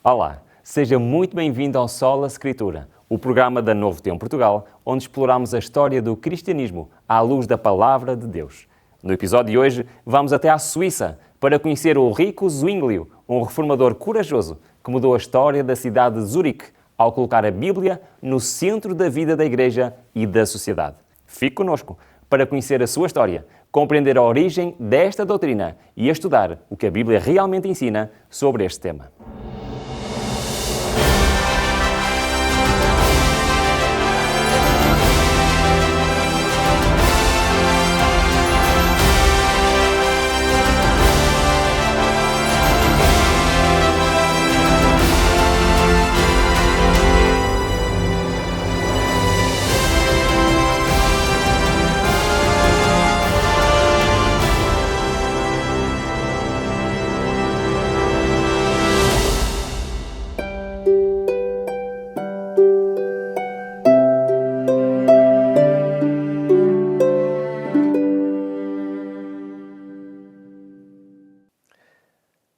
Olá, seja muito bem-vindo ao Sola Escritura, o programa da Novo Tempo Portugal, onde exploramos a história do cristianismo à luz da Palavra de Deus. No episódio de hoje, vamos até à Suíça para conhecer Ulrico Zwinglio, um reformador corajoso que mudou a história da cidade de Zurique ao colocar a Bíblia no centro da vida da Igreja e da sociedade. Fique connosco para conhecer a sua história, compreender a origem desta doutrina e estudar o que a Bíblia realmente ensina sobre este tema.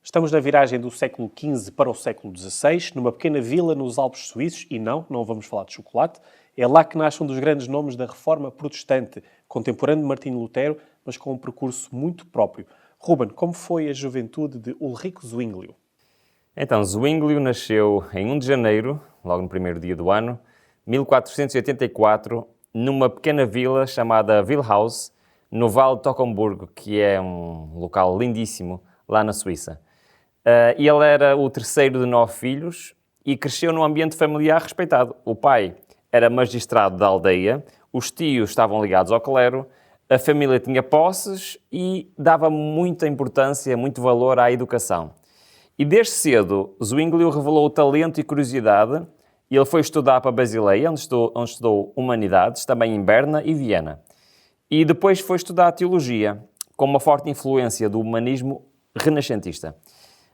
Estamos na viragem do século XV para o século XVI, numa pequena vila nos Alpes suíços, e não vamos falar de chocolate. É lá que nasce um dos grandes nomes da reforma protestante, contemporâneo de Martinho Lutero, mas com um percurso muito próprio. Ruben, como foi a juventude de Ulrico Zwinglio? Então, Zwinglio nasceu em 1 de janeiro, logo no primeiro dia do ano, 1484, numa pequena vila chamada Wilhaus, no Vale de Tocumburgo, que é um local lindíssimo lá na Suíça. Ele era o terceiro de 9 filhos e cresceu num ambiente familiar respeitado. O pai era magistrado da aldeia, os tios estavam ligados ao clero, a família tinha posses e dava muita importância, muito valor à educação. E desde cedo, Zwinglio revelou talento e curiosidade. Ele foi estudar para Basileia, onde estudou Humanidades, também em Berna e Viena. E depois foi estudar Teologia, com uma forte influência do humanismo renascentista.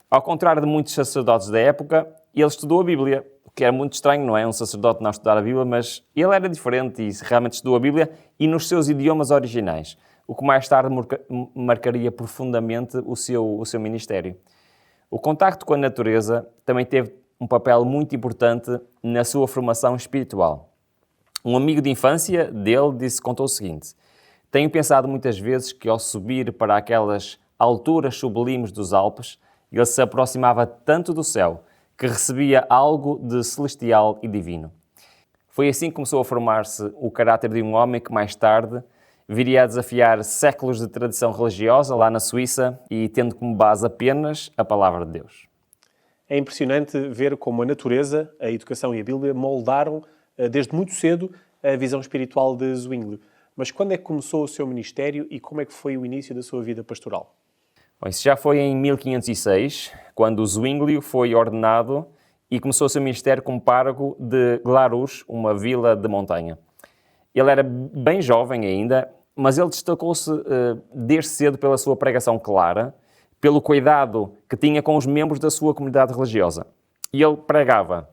Ao contrário de muitos sacerdotes da época, ele estudou a Bíblia, o que era muito estranho, não é? Um sacerdote não estudar a Bíblia, mas ele era diferente e realmente estudou a Bíblia e nos seus idiomas originais, o que mais tarde marcaria profundamente o seu ministério. O contacto com a natureza também teve um papel muito importante na sua formação espiritual. Um amigo de infância dele contou o seguinte: tenho pensado muitas vezes que ao subir para aquelas alturas sublimes dos Alpes, ele se aproximava tanto do céu que recebia algo de celestial e divino. Foi assim que começou a formar-se o caráter de um homem que mais tarde viria a desafiar séculos de tradição religiosa lá na Suíça e tendo como base apenas a palavra de Deus. É impressionante ver como a natureza, a educação e a Bíblia moldaram desde muito cedo a visão espiritual de Zwinglio. Mas quando é que começou o seu ministério e como é que foi o início da sua vida pastoral? Bom, isso já foi em 1506, quando Zwinglio foi ordenado e começou o seu ministério como pároco de Glarus, uma vila de montanha. Ele era bem jovem ainda, mas ele destacou-se desde cedo pela sua pregação clara, pelo cuidado que tinha com os membros da sua comunidade religiosa. E ele pregava,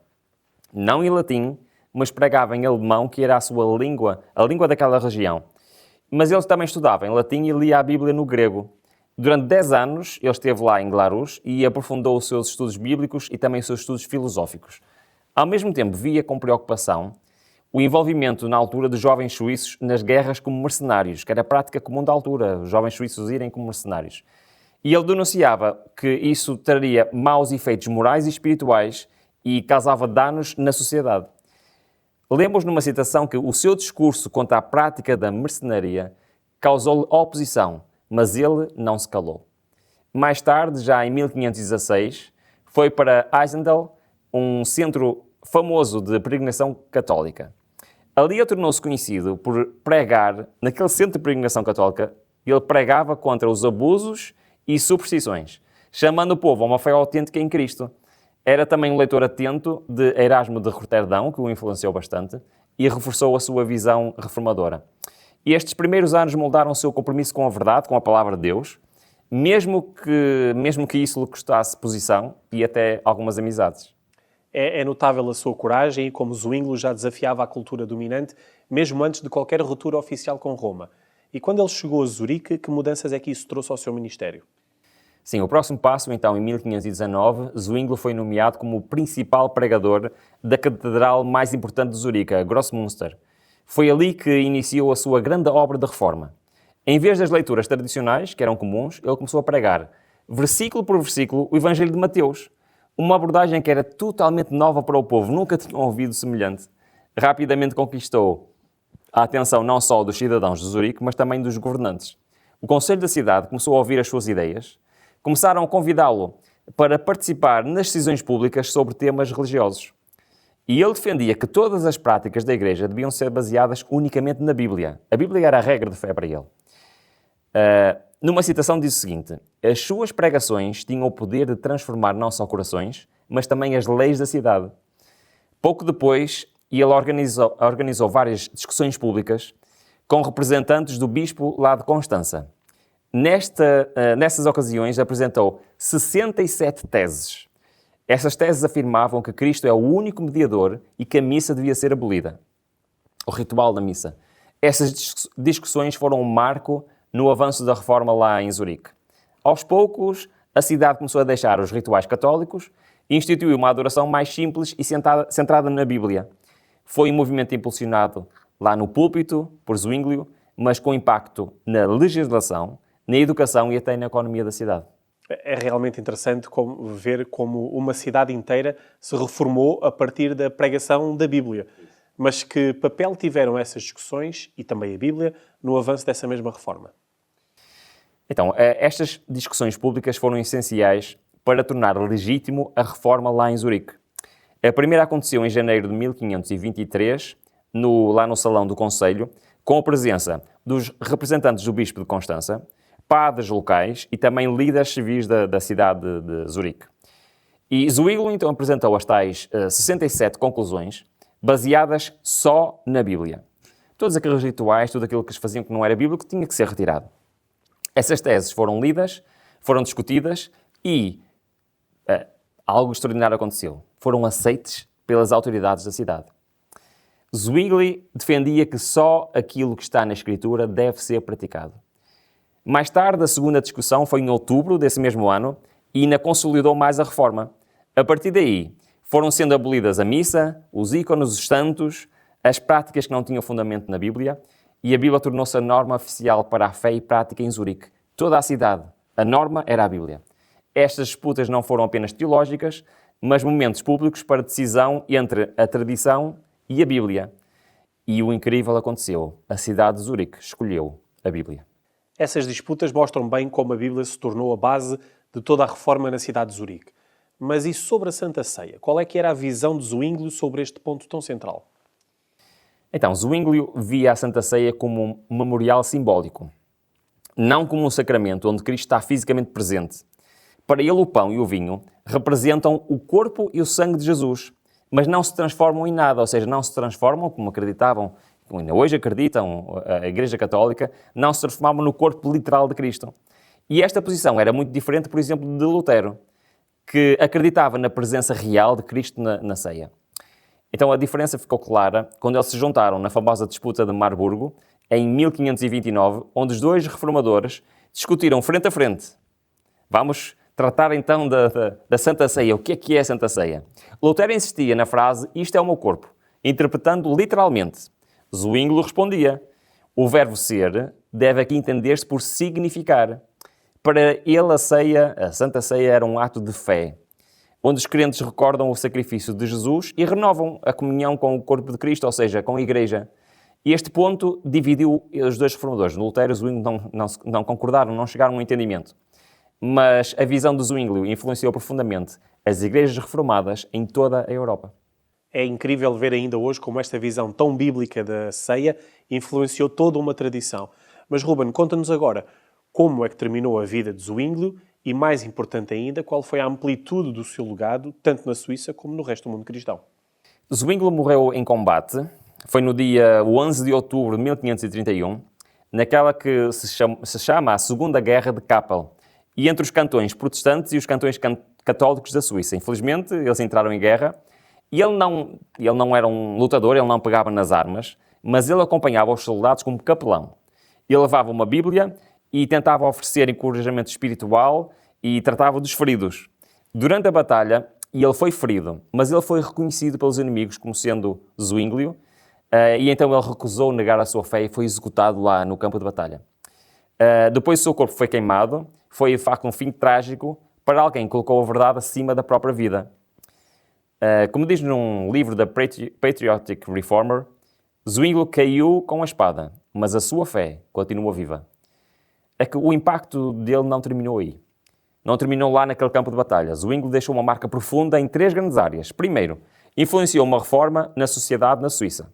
não em latim, mas pregava em alemão, que era a sua língua, a língua daquela região. Mas ele também estudava em latim e lia a Bíblia no grego. Durante 10 anos, ele esteve lá em Glarus e aprofundou os seus estudos bíblicos e também os seus estudos filosóficos. Ao mesmo tempo, via com preocupação o envolvimento, na altura, dos jovens suíços nas guerras como mercenários, que era a prática comum da altura, os jovens suíços irem como mercenários. E ele denunciava que isso traria maus efeitos morais e espirituais e causava danos na sociedade. Lemos numa citação que o seu discurso contra a prática da mercenaria causou-lhe oposição, mas ele não se calou. Mais tarde, já em 1516, foi para Einsendal, um centro famoso de peregrinação católica. Ali ele tornou-se conhecido por pregar, naquele centro de peregrinação católica, ele pregava contra os abusos e superstições, chamando o povo a uma fé autêntica em Cristo. Era também um leitor atento de Erasmo de Roterdão, que o influenciou bastante, e reforçou a sua visão reformadora. E estes primeiros anos moldaram o seu compromisso com a verdade, com a palavra de Deus, mesmo que isso lhe custasse posição e até algumas amizades. É notável a sua coragem e como Zwinglio já desafiava a cultura dominante, mesmo antes de qualquer ruptura oficial com Roma. E quando ele chegou a Zurique, que mudanças é que isso trouxe ao seu ministério? Sim, o próximo passo, então, em 1519, Zwinglio foi nomeado como o principal pregador da catedral mais importante de Zurique, a Grossmünster. Foi ali que iniciou a sua grande obra de reforma. Em vez das leituras tradicionais, que eram comuns, ele começou a pregar, versículo por versículo, o Evangelho de Mateus. Uma abordagem que era totalmente nova para o povo, nunca tinham ouvido semelhante. Rapidamente conquistou a atenção não só dos cidadãos de Zurique, mas também dos governantes. O Conselho da cidade começou a ouvir as suas ideias, começaram a convidá-lo para participar nas decisões públicas sobre temas religiosos. E ele defendia que todas as práticas da Igreja deviam ser baseadas unicamente na Bíblia. A Bíblia era a regra de fé para ele. Numa citação diz o seguinte: as suas pregações tinham o poder de transformar não só corações, mas também as leis da cidade. Pouco depois, ele organizou várias discussões públicas com representantes do bispo lá de Constança. Nessas ocasiões apresentou 67 teses. Essas teses afirmavam que Cristo é o único mediador e que a missa devia ser abolida. O ritual da missa. Essas discussões foram um marco no avanço da reforma lá em Zurique. Aos poucos, a cidade começou a deixar os rituais católicos e instituiu uma adoração mais simples e centrada na Bíblia. Foi um movimento impulsionado lá no púlpito, por Zwinglio, mas com impacto na legislação, na educação e até na economia da cidade. É realmente interessante ver como uma cidade inteira se reformou a partir da pregação da Bíblia. Mas que papel tiveram essas discussões, e também a Bíblia, no avanço dessa mesma reforma? Então, estas discussões públicas foram essenciais para tornar legítimo a reforma lá em Zurique. A primeira aconteceu em janeiro de 1523, lá no Salão do Conselho, com a presença dos representantes do Bispo de Constança, padres locais e também líderes civis da cidade de Zurique. E Zwinglio então apresentou as tais 67 conclusões, baseadas só na Bíblia. Todos aqueles rituais, tudo aquilo que eles faziam que não era bíblico, tinha que ser retirado. Essas teses foram lidas, foram discutidas e algo extraordinário aconteceu. Foram aceites pelas autoridades da cidade. Zwinglio defendia que só aquilo que está na Escritura deve ser praticado. Mais tarde, a segunda discussão foi em outubro desse mesmo ano e ainda consolidou mais a reforma. A partir daí, foram sendo abolidas a missa, os ícones, os santos, as práticas que não tinham fundamento na Bíblia, e a Bíblia tornou-se a norma oficial para a fé e prática em Zurique. Toda a cidade, a norma era a Bíblia. Estas disputas não foram apenas teológicas, mas momentos públicos para decisão entre a tradição e a Bíblia. E o incrível aconteceu. A cidade de Zurique escolheu a Bíblia. Essas disputas mostram bem como a Bíblia se tornou a base de toda a reforma na cidade de Zurique. Mas e sobre a Santa Ceia? Qual é que era a visão de Zwinglio sobre este ponto tão central? Então, Zwinglio via a Santa Ceia como um memorial simbólico, não como um sacramento onde Cristo está fisicamente presente. Para ele, o pão e o vinho representam o corpo e o sangue de Jesus, mas não se transformam em nada, ou seja, não se transformam, como acreditavam, como ainda hoje acreditam a Igreja Católica, não se transformavam no corpo literal de Cristo. E esta posição era muito diferente, por exemplo, de Lutero, que acreditava na presença real de Cristo na ceia. Então a diferença ficou clara quando eles se juntaram na famosa disputa de Marburgo, em 1529, onde os dois reformadores discutiram frente a frente. Vamos tratar então da Santa Ceia. O que é a Santa Ceia? Lutero insistia na frase, isto é o meu corpo, interpretando literalmente. Zwinglio respondia, o verbo ser deve aqui entender-se por significar. Para ele a Santa Ceia era um ato de fé, onde os crentes recordam o sacrifício de Jesus e renovam a comunhão com o corpo de Cristo, ou seja, com a Igreja. E este ponto dividiu os dois reformadores. Lutero e Zwinglio não concordaram, não chegaram a um entendimento. Mas a visão de Zwinglio influenciou profundamente as igrejas reformadas em toda a Europa. É incrível ver ainda hoje como esta visão tão bíblica da ceia influenciou toda uma tradição. Mas, Ruben, conta-nos agora como é que terminou a vida de Zwinglio e, mais importante ainda, qual foi a amplitude do seu legado, tanto na Suíça como no resto do mundo cristão. Zwinglio morreu em combate. Foi no dia 11 de outubro de 1531, naquela que se chama a Segunda Guerra de Kappel, e entre os cantões protestantes e os cantões católicos da Suíça. Infelizmente, eles entraram em guerra e ele não era um lutador, ele não pegava nas armas, mas ele acompanhava os soldados como capelão. Ele levava uma Bíblia e tentava oferecer encorajamento espiritual e tratava dos feridos. Durante a batalha, ele foi ferido, mas ele foi reconhecido pelos inimigos como sendo Zwinglio, e então ele recusou negar a sua fé e foi executado lá no campo de batalha. Depois o seu corpo foi queimado, foi de facto um fim trágico para alguém que colocou a verdade acima da própria vida. Como diz num livro da Patriotic Reformer, Zwinglio caiu com a espada, mas a sua fé continua viva. É que o impacto dele não terminou aí. Não terminou lá naquele campo de batalha. Zwinglio deixou uma marca profunda em 3 grandes áreas. Primeiro, influenciou uma reforma na sociedade na Suíça,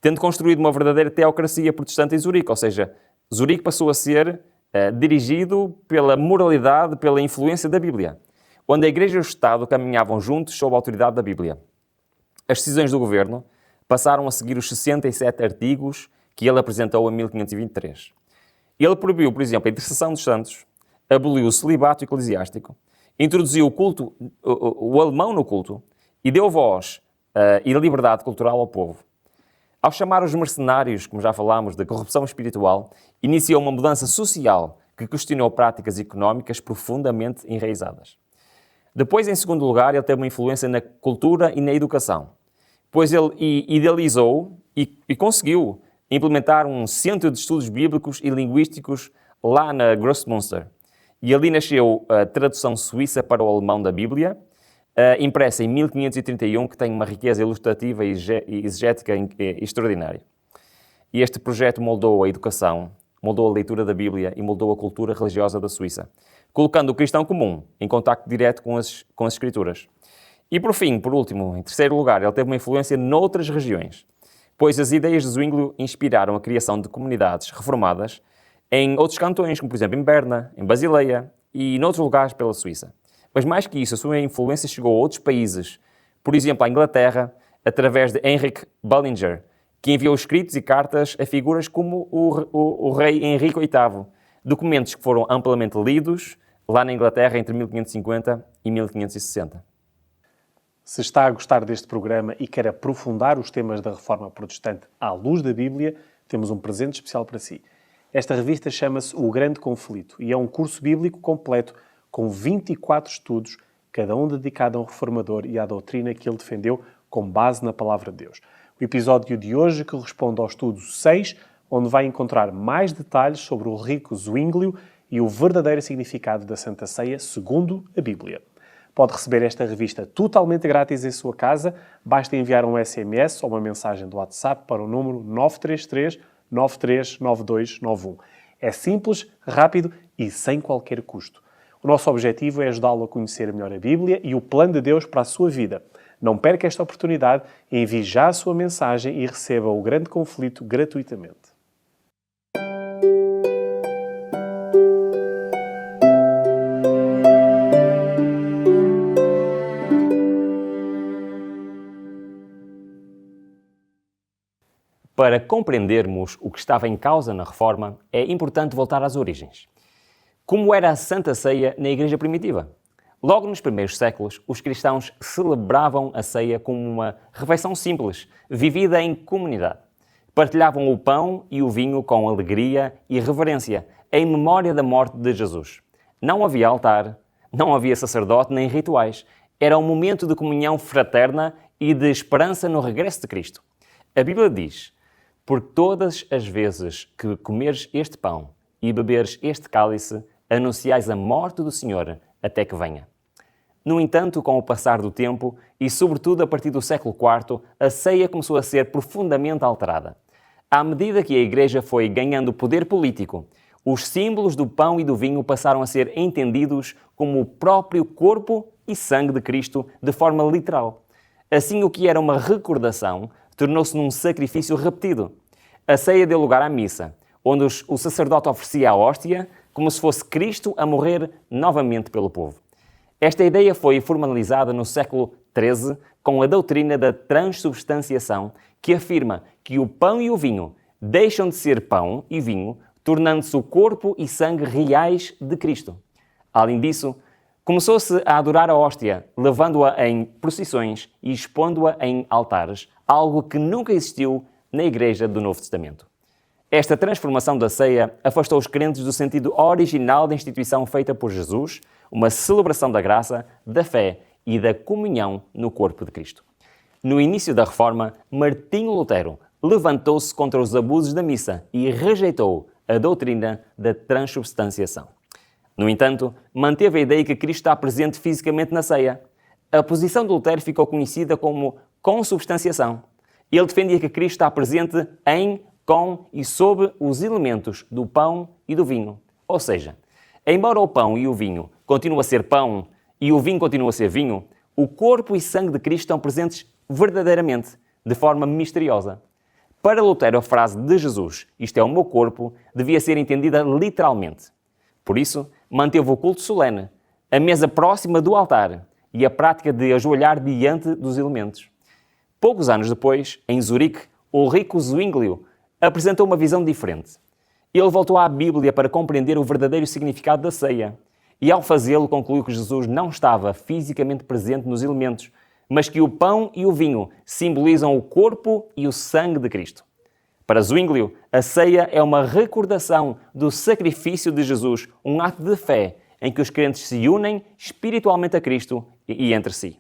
tendo construído uma verdadeira teocracia protestante em Zurique, ou seja, Zurique passou a ser dirigido pela moralidade, pela influência da Bíblia, onde a Igreja e o Estado caminhavam juntos sob a autoridade da Bíblia. As decisões do governo passaram a seguir os 67 artigos que ele apresentou em 1523. Ele proibiu, por exemplo, a intercessão dos santos, aboliu o celibato eclesiástico, introduziu o alemão no culto e deu voz e liberdade cultural ao povo. Ao chamar os mercenários, como já falámos, da corrupção espiritual, iniciou uma mudança social que questionou práticas económicas profundamente enraizadas. Depois, em segundo lugar, ele teve uma influência na cultura e na educação, pois ele idealizou e conseguiu implementar um centro de estudos bíblicos e linguísticos lá na Grossmünster. E ali nasceu a tradução suíça para o alemão da Bíblia, impressa em 1531, que tem uma riqueza ilustrativa e exegética extraordinária. E este projeto moldou a educação, moldou a leitura da Bíblia e moldou a cultura religiosa da Suíça, colocando o cristão comum em contacto direto com as Escrituras. E por fim, por último, em terceiro lugar, ele teve uma influência noutras regiões, pois as ideias de Zwinglio inspiraram a criação de comunidades reformadas em outros cantões, como por exemplo em Berna, em Basileia e noutros lugares pela Suíça. Mas mais que isso, a sua influência chegou a outros países, por exemplo à Inglaterra, através de Henrik Bullinger, que enviou escritos e cartas a figuras como o rei Henrique VIII, documentos que foram amplamente lidos lá na Inglaterra entre 1550 e 1560. Se está a gostar deste programa e quer aprofundar os temas da Reforma Protestante à luz da Bíblia, temos um presente especial para si. Esta revista chama-se O Grande Conflito e é um curso bíblico completo com 24 estudos, cada um dedicado a um reformador e à doutrina que ele defendeu com base na Palavra de Deus. O episódio de hoje corresponde ao estudo 6, onde vai encontrar mais detalhes sobre o rico Zwinglio e o verdadeiro significado da Santa Ceia segundo a Bíblia. Pode receber esta revista totalmente grátis em sua casa. Basta enviar um SMS ou uma mensagem do WhatsApp para o número 933 939291. É simples, rápido e sem qualquer custo. O nosso objetivo é ajudá-lo a conhecer melhor a Bíblia e o plano de Deus para a sua vida. Não perca esta oportunidade, envie já a sua mensagem e receba o Grande Conflito gratuitamente. Para compreendermos o que estava em causa na Reforma, é importante voltar às origens. Como era a Santa Ceia na Igreja primitiva? Logo nos primeiros séculos, os cristãos celebravam a ceia como uma refeição simples, vivida em comunidade. Partilhavam o pão e o vinho com alegria e reverência, em memória da morte de Jesus. Não havia altar, não havia sacerdote nem rituais. Era um momento de comunhão fraterna e de esperança no regresso de Cristo. A Bíblia diz: por todas as vezes que comeres este pão e beberes este cálice, anunciais a morte do Senhor até que venha. No entanto, com o passar do tempo, e sobretudo a partir do século IV, a ceia começou a ser profundamente alterada. À medida que a Igreja foi ganhando poder político, os símbolos do pão e do vinho passaram a ser entendidos como o próprio corpo e sangue de Cristo de forma literal. Assim, o que era uma recordação tornou-se num sacrifício repetido. A ceia deu lugar à missa, onde o sacerdote oferecia a hóstia como se fosse Cristo a morrer novamente pelo povo. Esta ideia foi formalizada no século XIII com a doutrina da transubstanciação, que afirma que o pão e o vinho deixam de ser pão e vinho, tornando-se o corpo e sangue reais de Cristo. Além disso, começou-se a adorar a hóstia, levando-a em procissões e expondo-a em altares, algo que nunca existiu na Igreja do Novo Testamento. Esta transformação da ceia afastou os crentes do sentido original da instituição feita por Jesus, uma celebração da graça, da fé e da comunhão no corpo de Cristo. No início da Reforma, Martinho Lutero levantou-se contra os abusos da missa e rejeitou a doutrina da transubstanciação. No entanto, manteve a ideia que Cristo está presente fisicamente na ceia. A posição de Lutero ficou conhecida como consubstanciação. Ele defendia que Cristo está presente em, com e sob os elementos do pão e do vinho. Ou seja, embora o pão e o vinho continuem a ser pão e o vinho continue a ser vinho, o corpo e sangue de Cristo estão presentes verdadeiramente, de forma misteriosa. Para Lutero, a frase de Jesus, isto é o meu corpo, devia ser entendida literalmente. Por isso, manteve o culto solene, a mesa próxima do altar e a prática de ajoelhar diante dos elementos. Poucos anos depois, em Zurique, Ulrico Zwinglio apresentou uma visão diferente. Ele voltou à Bíblia para compreender o verdadeiro significado da ceia e, ao fazê-lo, concluiu que Jesus não estava fisicamente presente nos elementos, mas que o pão e o vinho simbolizam o corpo e o sangue de Cristo. Para Zwinglio, a ceia é uma recordação do sacrifício de Jesus, um ato de fé em que os crentes se unem espiritualmente a Cristo e entre si.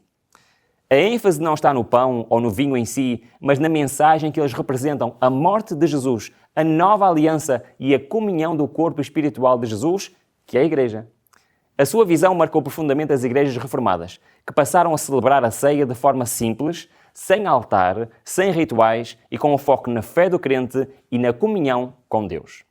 A ênfase não está no pão ou no vinho em si, mas na mensagem que eles representam, a morte de Jesus, a nova aliança e a comunhão do corpo espiritual de Jesus, que é a Igreja. A sua visão marcou profundamente as igrejas reformadas, que passaram a celebrar a ceia de forma simples, sem altar, sem rituais e com o foco na fé do crente e na comunhão com Deus.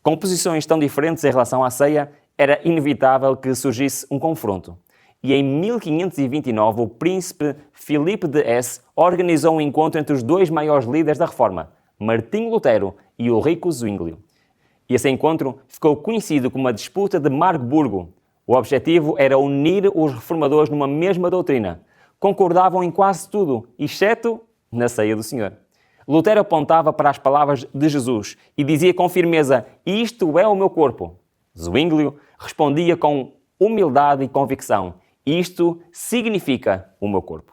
Com posições tão diferentes em relação à ceia, era inevitável que surgisse um confronto. E em 1529, o príncipe Filipe de Hesse organizou um encontro entre os dois maiores líderes da Reforma, Martinho Lutero e Ulrico Zwinglio. E esse encontro ficou conhecido como a Disputa de Marburgo. O objetivo era unir os reformadores numa mesma doutrina. Concordavam em quase tudo, exceto na ceia do Senhor. Lutero apontava para as palavras de Jesus e dizia com firmeza: "Isto é o meu corpo." Zwinglio respondia com humildade e convicção: "Isto significa o meu corpo."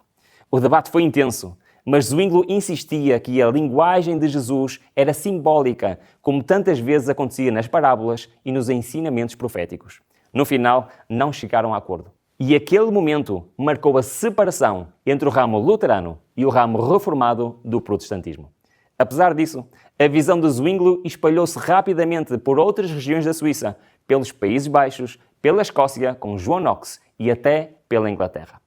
O debate foi intenso, mas Zwinglio insistia que a linguagem de Jesus era simbólica, como tantas vezes acontecia nas parábolas e nos ensinamentos proféticos. No final, não chegaram a acordo. E aquele momento marcou a separação entre o ramo luterano e o ramo reformado do protestantismo. Apesar disso, a visão de Zwinglio espalhou-se rapidamente por outras regiões da Suíça, pelos Países Baixos, pela Escócia, com João Knox, e até pela Inglaterra.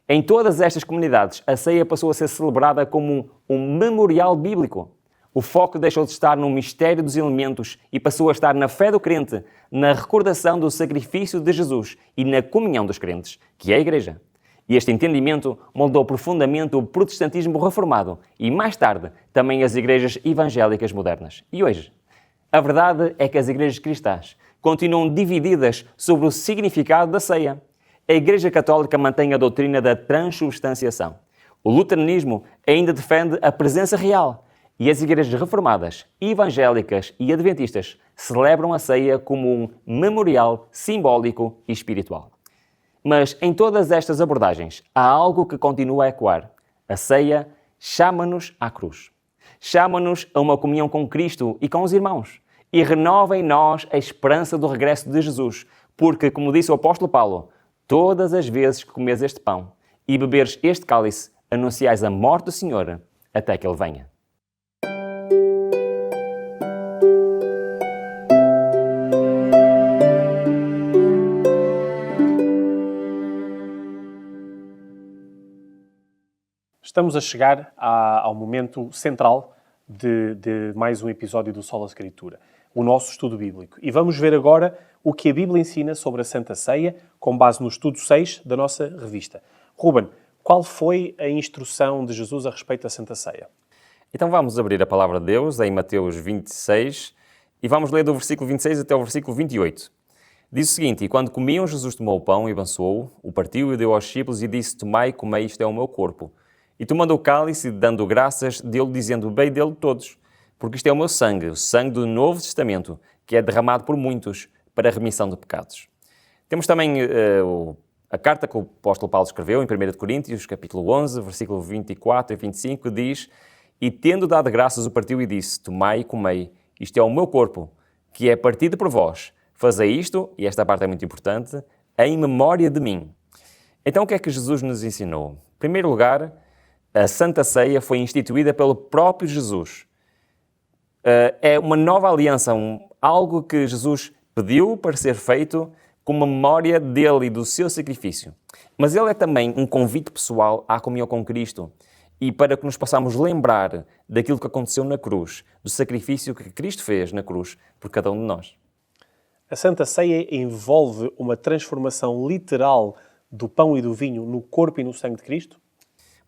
Em todas estas comunidades, a ceia passou a ser celebrada como um memorial bíblico. O foco deixou de estar no mistério dos elementos e passou a estar na fé do crente, na recordação do sacrifício de Jesus e na comunhão dos crentes, que é a Igreja. E este entendimento moldou profundamente o protestantismo reformado e, mais tarde, também as igrejas evangélicas modernas. E hoje? A verdade é que as igrejas cristãs continuam divididas sobre o significado da ceia. A Igreja Católica mantém a doutrina da transubstanciação. O luteranismo ainda defende a presença real. E as igrejas reformadas, evangélicas e adventistas celebram a ceia como um memorial simbólico e espiritual. Mas em todas estas abordagens há algo que continua a ecoar. A ceia chama-nos à cruz. Chama-nos a uma comunhão com Cristo e com os irmãos. E renova em nós a esperança do regresso de Jesus. Porque, como disse o apóstolo Paulo, todas as vezes que comes este pão e beberes este cálice, anunciais a morte do Senhor até que Ele venha. Estamos a chegar ao momento central de mais um episódio do Sola Escritura, o nosso estudo bíblico. E vamos ver agora o que a Bíblia ensina sobre a Santa Ceia, com base no estudo 6 da nossa revista. Ruben, qual foi a instrução de Jesus a respeito da Santa Ceia? Então vamos abrir a palavra de Deus em Mateus 26 e vamos ler do versículo 26 até o versículo 28. Diz o seguinte: "E quando comiam, Jesus tomou o pão e abençoou, o partiu e deu aos discípulos e disse: Tomai, comei, isto é o meu corpo. E tomando o cálice e dando graças, deu-lhe dizendo: Bebei dele todos, porque isto é o meu sangue, o sangue do Novo Testamento, que é derramado por muitos para a remissão de pecados." Temos também a carta que o apóstolo Paulo escreveu em 1 Coríntios, capítulo 11, versículo 24 e 25, que diz: "E tendo dado graças, o partiu e disse: Tomai e comei, isto é o meu corpo, que é partido por vós. Fazei isto, e esta parte é muito importante, em memória de mim. Então o que é que Jesus nos ensinou? Em primeiro lugar, a Santa Ceia foi instituída pelo próprio Jesus. É uma nova aliança, algo que Jesus pediu para ser feito com uma memória dele e do seu sacrifício. Mas ele é também um convite pessoal à comunhão com Cristo e para que nos possamos lembrar daquilo que aconteceu na cruz, do sacrifício que Cristo fez na cruz por cada um de nós. A Santa Ceia envolve uma transformação literal do pão e do vinho no corpo e no sangue de Cristo?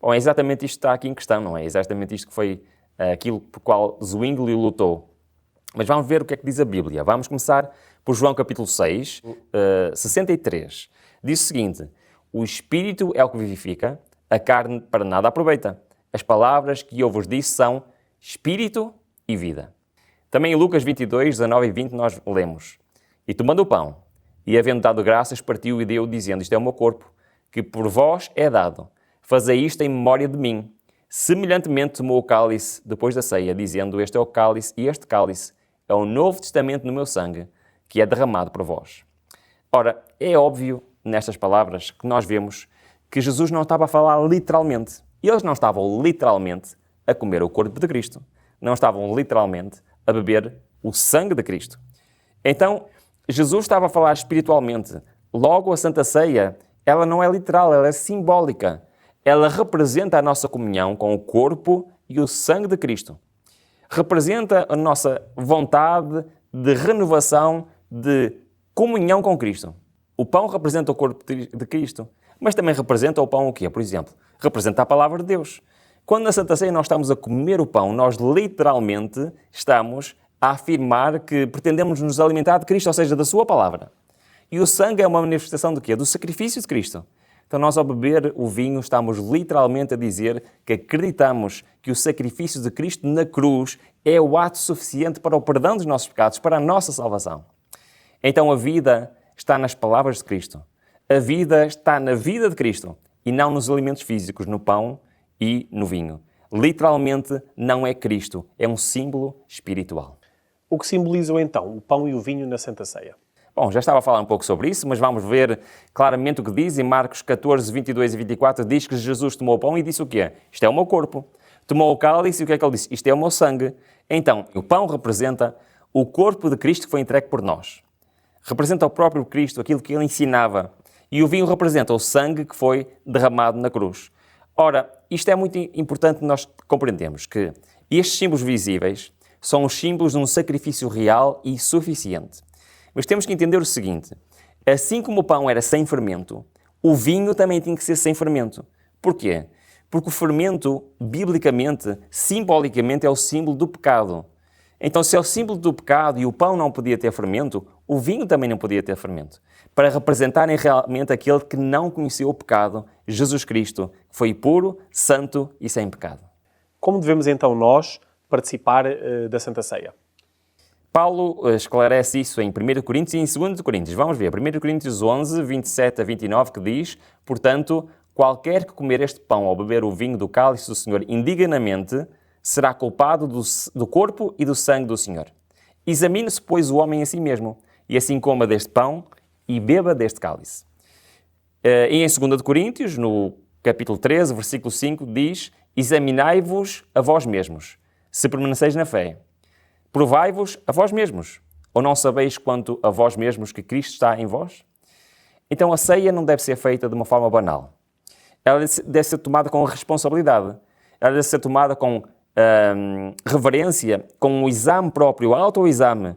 Bom, é exatamente isto que está aqui em questão, não é? É exatamente isto que foi aquilo por qual Zwinglio lutou. Mas vamos ver o que é que diz a Bíblia. Vamos começar por João capítulo 6, 63. Diz o seguinte: o Espírito é o que vivifica, a carne para nada aproveita. As palavras que eu vos disse são Espírito e vida. Também em Lucas 22, 19 e 20 nós lemos: e tomando o pão, e havendo dado graças, partiu e deu, dizendo: isto é o meu corpo, que por vós é dado. Fazei isto em memória de mim. Semelhantemente tomou o cálice depois da ceia, dizendo: este é o cálice, e este cálice é o novo testamento no meu sangue, que é derramado por vós. Ora, é óbvio nestas palavras que nós vemos que Jesus não estava a falar literalmente. Eles não estavam literalmente a comer o corpo de Cristo. Não estavam literalmente a beber o sangue de Cristo. Então, Jesus estava a falar espiritualmente. Logo, a Santa Ceia, ela não é literal, ela é simbólica. Ela representa a nossa comunhão com o corpo e o sangue de Cristo. Representa a nossa vontade de renovação, de comunhão com Cristo. O pão representa o corpo de Cristo, mas também representa o pão o quê? Por exemplo, representa a palavra de Deus. Quando na Santa Ceia nós estamos a comer o pão, nós literalmente estamos a afirmar que pretendemos nos alimentar de Cristo, ou seja, da sua palavra. E o sangue é uma manifestação do quê? Do sacrifício de Cristo. Então nós, ao beber o vinho, estamos literalmente a dizer que acreditamos que o sacrifício de Cristo na cruz é o ato suficiente para o perdão dos nossos pecados, para a nossa salvação. Então a vida está nas palavras de Cristo. A vida está na vida de Cristo e não nos alimentos físicos, no pão e no vinho. Literalmente não é Cristo, é um símbolo espiritual. O que simbolizam então o pão e o vinho na Santa Ceia? Bom, já estava a falar um pouco sobre isso, mas vamos ver claramente o que diz. Em Marcos 14, 22 e 24, diz que Jesus tomou o pão e disse o quê? Isto é o meu corpo. Tomou o cálice e o que é que ele disse? Isto é o meu sangue. Então, o pão representa o corpo de Cristo que foi entregue por nós. Representa o próprio Cristo, aquilo que ele ensinava. E o vinho representa o sangue que foi derramado na cruz. Ora, isto é muito importante nós compreendermos que estes símbolos visíveis são os símbolos de um sacrifício real e suficiente. Mas temos que entender o seguinte: assim como o pão era sem fermento, o vinho também tinha que ser sem fermento. Porquê? Porque o fermento, biblicamente, simbolicamente, é o símbolo do pecado. Então, se é o símbolo do pecado e o pão não podia ter fermento, o vinho também não podia ter fermento. Para representarem realmente aquele que não conheceu o pecado, Jesus Cristo, que foi puro, santo e sem pecado. Como devemos então nós participar da Santa Ceia? Paulo esclarece isso em 1 Coríntios e em 2 Coríntios. Vamos ver, 1 Coríntios 11, 27 a 29, que diz: portanto, qualquer que comer este pão ou beber o vinho do cálice do Senhor indignamente, será culpado do corpo e do sangue do Senhor. Examine-se, pois, o homem a si mesmo, e assim coma deste pão e beba deste cálice. E em 2 Coríntios, no capítulo 13, versículo 5, diz: examinai-vos a vós mesmos, se permaneceis na fé. Provai-vos a vós mesmos, ou não sabeis quanto a vós mesmos que Cristo está em vós? Então a ceia não deve ser feita de uma forma banal. Ela deve ser tomada com responsabilidade. Ela deve ser tomada com reverência, com um exame próprio, autoexame.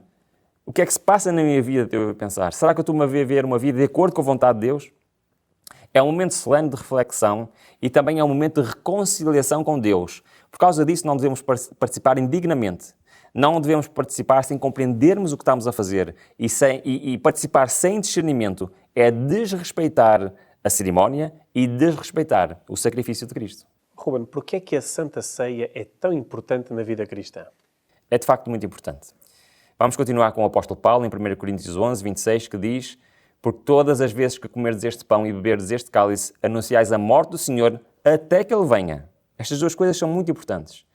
O que é que se passa na minha vida, devo pensar? Será que eu estou a viver uma vida de acordo com a vontade de Deus? É um momento solene de reflexão e também é um momento de reconciliação com Deus. Por causa disso, não devemos participar indignamente. Não devemos participar sem compreendermos o que estamos a fazer. E participar sem discernimento é desrespeitar a cerimónia e desrespeitar o sacrifício de Cristo. Ruben, porquê é que a Santa Ceia é tão importante na vida cristã? É de facto muito importante. Vamos continuar com o apóstolo Paulo em 1 Coríntios 11, 26, que diz: porque todas as vezes que comerdes este pão e beberdes este cálice, anunciais a morte do Senhor até que Ele venha. Estas duas coisas são muito importantes.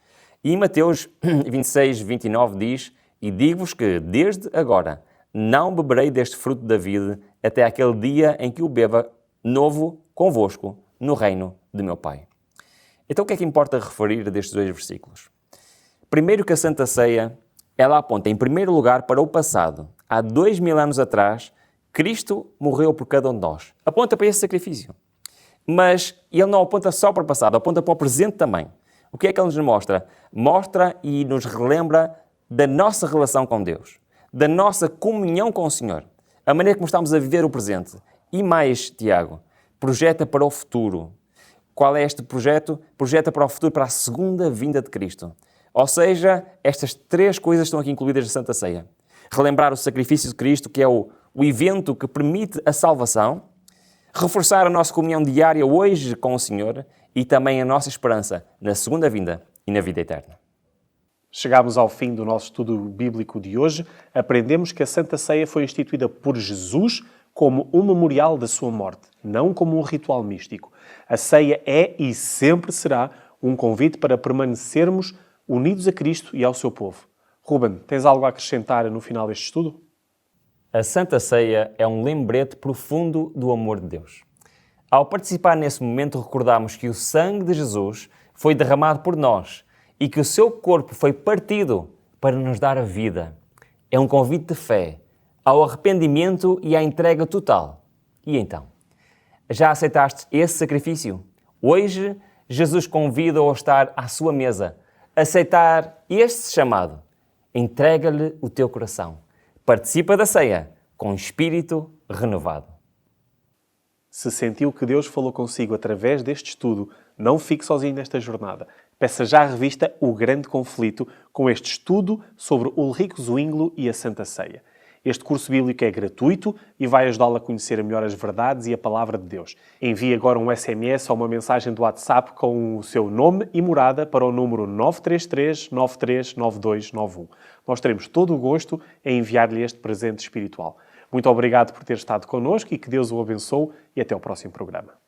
E em Mateus 26, 29 diz: E digo-vos que, desde agora, não beberei deste fruto da vide até aquele dia em que o beba novo convosco no reino de meu Pai. Então, o que é que importa referir destes dois versículos? Primeiro que a Santa Ceia, ela aponta em primeiro lugar para o passado. Há 2000 anos atrás, Cristo morreu por cada um de nós. Aponta para esse sacrifício. Mas ele não aponta só para o passado, aponta para o presente também. O que é que ele nos mostra? Mostra e nos relembra da nossa relação com Deus, da nossa comunhão com o Senhor, a maneira como estamos a viver o presente. E mais, Tiago, projeta para o futuro. Qual é este projeto? Projeta para o futuro, para a segunda vinda de Cristo. Ou seja, estas três coisas estão aqui incluídas na Santa Ceia. Relembrar o sacrifício de Cristo, que é o evento que permite a salvação, reforçar a nossa comunhão diária hoje com o Senhor e também a nossa esperança na segunda vinda e na vida eterna. Chegámos ao fim do nosso estudo bíblico de hoje. Aprendemos que a Santa Ceia foi instituída por Jesus como um memorial da sua morte, não como um ritual místico. A ceia é e sempre será um convite para permanecermos unidos a Cristo e ao seu povo. Ruben, tens algo a acrescentar no final deste estudo? A Santa Ceia é um lembrete profundo do amor de Deus. Ao participar nesse momento, recordamos que o sangue de Jesus foi derramado por nós e que o seu corpo foi partido para nos dar a vida. É um convite de fé, ao arrependimento e à entrega total. E então? Já aceitaste esse sacrifício? Hoje, Jesus convida-o a estar à sua mesa, aceitar este chamado. Entrega-lhe o teu coração. Participa da ceia com espírito renovado. Se sentiu que Deus falou consigo através deste estudo, não fique sozinho nesta jornada. Peça já a revista O Grande Conflito, com este estudo sobre Ulrico Zwinglio e a Santa Ceia. Este curso bíblico é gratuito e vai ajudá-lo a conhecer melhor as verdades e a palavra de Deus. Envie agora um SMS ou uma mensagem do WhatsApp com o seu nome e morada para o número 933-939291. Nós teremos todo o gosto em enviar-lhe este presente espiritual. Muito obrigado por ter estado connosco e que Deus o abençoe e até ao próximo programa.